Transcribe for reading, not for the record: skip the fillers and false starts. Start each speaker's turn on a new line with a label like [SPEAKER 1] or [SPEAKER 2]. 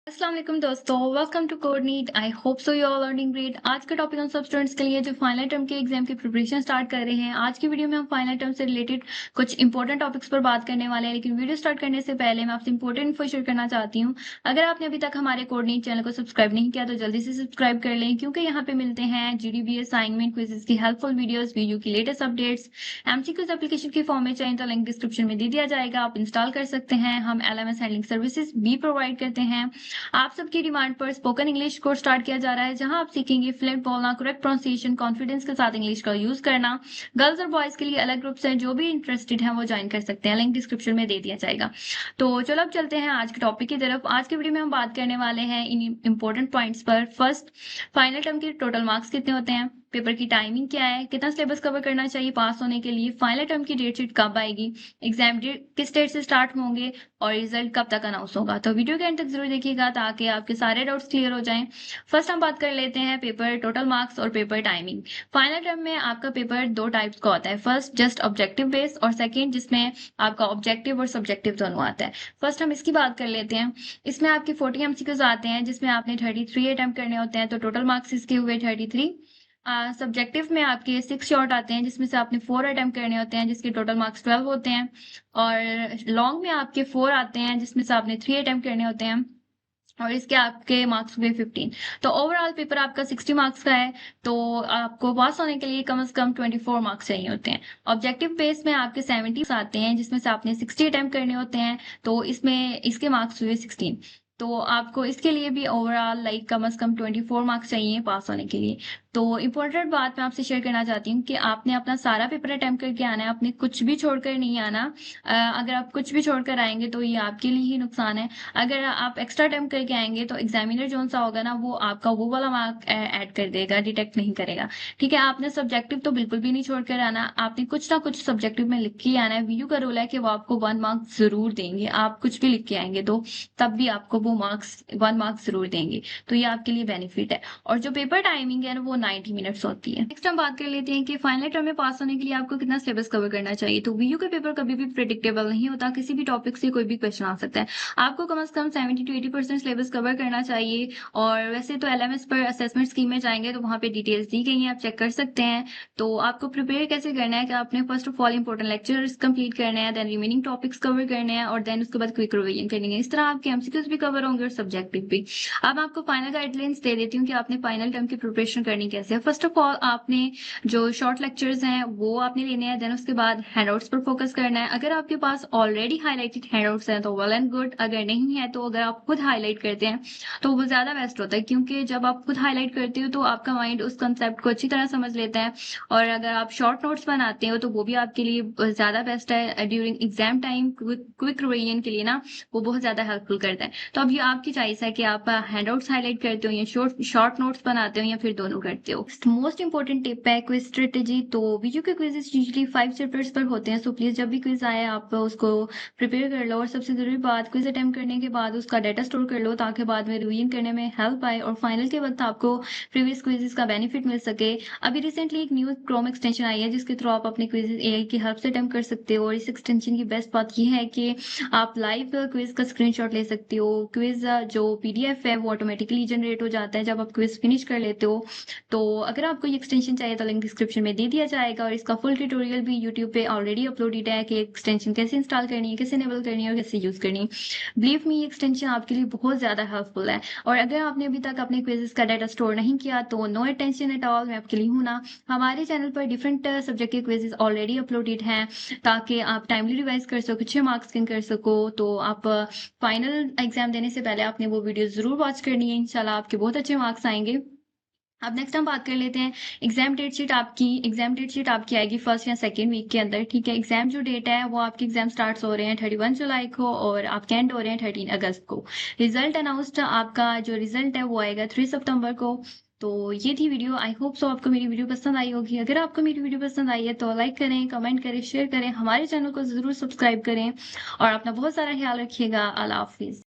[SPEAKER 1] अस्सलाम वालेकुम दोस्तों, welcome to Codeneet. I hope so you all learning great. आज का टॉपिक हम सब स्टूडेंट्स के लिए जो फाइनल टर्म के एग्जाम की प्रिपरेशन स्टार्ट कर रहे हैं। आज की वीडियो में हम फाइनल टर्म से रिलेटेड कुछ इंपॉर्टेंट टॉपिक्स पर बात करने वाले हैं, लेकिन वीडियो स्टार्ट करने से पहले मैं आपसे इंपॉर्टेंट इन्फो शेयर करना चाहती हूँ। अगर आपने अभी तक हमारे कोडनीट चैनल को सब्सक्राइब नहीं किया तो जल्दी से सब्सक्राइब कर लें, क्योंकि यहाँ पे मिलते हैं जीडीबी असाइनमेंट, क्विजेस की हेल्पफुल वीडियोस, वीडियो की लेटेस्ट अपडेट्स। एमसीक्यूज एप्लीकेशन की फॉर्म में चाहिए तो लिंक डिस्क्रिप्शन में दे दिया जाएगा, आप इंस्टॉल कर सकते हैं। हम एलएमएस हैंडलिंग सर्विसेज भी प्रोवाइड करते हैं। आप सबकी डिमांड पर स्पोकन इंग्लिश कोर्स स्टार्ट किया जा रहा है, जहां आप सीखेंगे फ्लुएंट बोलना, करेक्ट प्रोनाउंसिएशन, कॉन्फिडेंस के साथ इंग्लिश का यूज करना। गर्ल्स और बॉयज के लिए अलग ग्रुप्स हैं, जो भी इंटरेस्टेड हैं वो ज्वाइन कर सकते हैं, लिंक डिस्क्रिप्शन में दे दिया जाएगा। तो चलो अब चलते हैं आज के टॉपिक की तरफ। आज की वीडियो में हम बात करने वाले हैं इन इंपॉर्टेंट पॉइंट्स पर। फर्स्ट, फाइनल टर्म के टोटल मार्क्स कितने होते हैं, पेपर की टाइमिंग क्या है, कितना सिलेबस कवर करना चाहिए पास होने के लिए, फाइनल टर्म की डेट शीट कब आएगी, एग्जाम डेट किस डेट से स्टार्ट होंगे और रिजल्ट कब तक अनाउंस होगा। तो वीडियो के एंड तक जरूर देखिएगा ताकि आपके सारे डाउट्स क्लियर हो जाएं। फर्स्ट हम बात कर लेते हैं पेपर टोटल मार्क्स और पेपर टाइमिंग। फाइनल टर्म में आपका पेपर दो टाइप्स का होता है। फर्स्ट जस्ट ऑब्जेक्टिव बेस्ड और सेकेंड जिसमें आपका ऑब्जेक्टिव और सब्जेक्टिव दोनों आता है। फर्स्ट हम इसकी बात कर लेते हैं। इसमें आपके 40 एमसीक्यूज आते हैं, जिसमें आपने 33 अटेम्प्ट करने होते हैं, तो टोटल मार्क्स इसके हुए 33। सब्जेक्टिव में आपके 6 शॉर्ट आते हैं, जिसमें से आपने 4 अटेम्प्ट करने होते हैं, जिसके टोटल मार्क्स 12 होते हैं। और लॉन्ग में आपके 4 आते हैं, जिसमें से आपने 3 अटेम्प्ट करने होते हैं और इसके आपके मार्क्स हुए 15। तो ओवरऑल पेपर आपका 60 मार्क्स का है। तो आपको पास होने के लिए कम से कम 24 मार्क्स चाहिए होते हैं। ऑब्जेक्टिव बेस में आपके 70 आते हैं, जिसमें से आपने 60 अटेम्प्ट करने होते हैं, तो इसमें इसके मार्क्स हुए 16। तो आपको इसके लिए भी ओवरऑल लाइक कम से कम 24 मार्क्स चाहिए पास होने के लिए। तो इम्पोर्टेंट बात मैं आपसे शेयर करना चाहती हूँ कि आपने अपना सारा पेपर अटेम्प्ट करके आना है, आपने कुछ भी छोड़कर नहीं आना। अगर आप कुछ भी छोड़कर आएंगे तो ये आपके लिए ही नुकसान है। अगर आप एक्स्ट्रा अटेम्प्ट करके आएंगे तो एग्जामिनर जो सा होगा ना, वो आपका वो वाला मार्क ऐड कर देगा, डिटेक्ट नहीं करेगा। ठीक है, आपने सब्जेक्टिव तो बिल्कुल भी नहीं छोड़कर आना, आपने कुछ ना कुछ सब्जेक्टिव में लिख के ही आना है। वीयू का रूल है कि वो आपको 1 मार्क जरूर देंगे, आप कुछ भी लिख के आएंगे तो तब भी आपको वो मार्क्स 1 मार्क जरूर देंगे। तो ये आपके लिए बेनिफिट है। और जो पेपर टाइमिंग है वो 90 मिनट्स होती है। नेक्स्ट हम बात कर लेते हैं कि फाइनल टर्म में पास होने के लिए आपको कितना सिलेबस कवर करना चाहिए। तो वीयू का पेपर कभी भी प्रेडिक्टेबल नहीं होता, किसी भी टॉपिक से कोई भी क्वेश्चन आ सकता है। आपको कम से कम 70 to 80% सिलेबस कवर करना चाहिए। और वैसे तो एलएमएस पर असेसमेंट स्कीम में जाएंगे तो वहां पे डिटेल्स दी गई हैं, आप चेक कर सकते हैं। तो आपको प्रिपेयर कैसे करना है कि आपने first of all important lectures complete करने हैं, देन रिमेनिंग टॉपिक्स कवर करने हैं और देन उसके बाद क्विक रिवीजन करनी है। इस तरह आपके एमसीक्यूज भी कवर होंगे और सब्जेक्टिव भी। अब मैं आपको फाइनल गाइडलाइंस दे देती हूँ कि आपने फाइनल टर्म की प्रिपरेशन करनी कैसे है। फर्स्ट ऑफ ऑल आपने जो शॉर्ट लेक्चर्स हैं वो आपने लेने हैं, देन उसके बाद हैंडआउट्स पर फोकस करना है। अगर आपके पास ऑलरेडी हाईलाइटेड हैंडआउट्स हैं तो वेल एंड गुड, अगर नहीं है तो अगर आप खुद हाईलाइट करते हैं तो वो ज्यादा बेस्ट होता है, क्योंकि जब आप खुद हाईलाइट करते हो तो आपका माइंड उस कंसेप्ट को अच्छी तरह समझ लेता है। और अगर आप शॉर्ट नोट्स बनाते हो तो वो भी आपके लिए ज्यादा बेस्ट है during exam time, quick revision के लिए ना, वो बहुत ज्यादा हेल्पफुल करता है। तो अब ये आपकी चॉइस है कि आप हैंडआउट्स हाईलाइट करते हो या शॉर्ट नोट्स बनाते हो या फिर दोनों करते हो। मोस्ट इंपॉर्टेंट टिप है क्विज स्ट्रेटेजी। तो वीडियो के क्विजेस यूजुअली 5 चैप्टर्स पर होते हैं, सो प्लीज जब भी क्विज आए आप उसको प्रिपेयर कर लो। और सबसे जरूरी बात, क्विज अटेम्प्ट करने के बाद उसका डाटा स्टोर कर लो ताकि बाद में रिवीजन करने में हेल्प आए और फाइनल के वक्त आपको प्रीवियस क्विजेस का बेनिफिट मिल सके। अभी रिसेंटली एक न्यू क्रोम एक्सटेंशन आई है जिसके थ्रू आप अपने क्विजेस एआई की हेल्प से अटेम्प्ट कर सकते हो। और इस एक्सटेंशन की बेस्ट बात यह है कि आप लाइव क्विज का स्क्रीनशॉट ले सकते हो। क्विज जो पीडीएफ है वो ऑटोमेटिकली जनरेट हो जाता है जब आप क्विज फिनिश कर लेते हो। तो अगर आपको ये एक्सटेंशन चाहिए तो लिंक डिस्क्रिप्शन में दे दिया जाएगा और इसका फुल ट्यूटोरियल भी यूट्यूब पे ऑलरेडी अपलोडेड है कि एक्सटेंशन कैसे इंस्टॉल करनी है, कैसे इनेबल करनी है और कैसे यूज करनी है। बिलीव मी, ये एक्सटेंशन आपके लिए बहुत ज्यादा हेल्पफुल है। और अगर आपने अभी तक अपने क्विजेस का डाटा स्टोर नहीं किया तो नो टेंशन एट ऑल, मैं आपके लिए हूं ना। हमारे चैनल पर डिफरेंट सब्जेक्ट के क्विजेस ऑलरेडी अपलोडेड हैं ताकि आप टाइमली रिवाइज कर सको, अच्छे मार्क्स गेन कर सको। तो आप फाइनल एग्जाम देने से पहले आपने वो वीडियो जरूर वॉच करनी है, इंशाल्लाह आपके बहुत अच्छे मार्क्स आएंगे। अब नेक्स्ट हम बात कर लेते हैं एग्जाम डेट शीट आपकी आएगी फर्स्ट या सेकेंड वीक के अंदर। ठीक है, एग्जाम जो डेट है वो आपके एग्जाम स्टार्ट हो रहे हैं 31 जुलाई को और आपके एंड हो रहे हैं 13 अगस्त को। रिजल्ट अनाउंस्ड, आपका जो रिजल्ट है वो आएगा 3 सितंबर को। तो ये थी वीडियो। आई होप सो आपको मेरी वीडियो पसंद आई होगी। अगर आपको मेरी वीडियो पसंद आई है तो लाइक करें, कमेंट करें, शेयर करें, हमारे चैनल को जरूर सब्सक्राइब करें और अपना बहुत सारा ख्याल रखिएगा। अल्लाह हाफिज।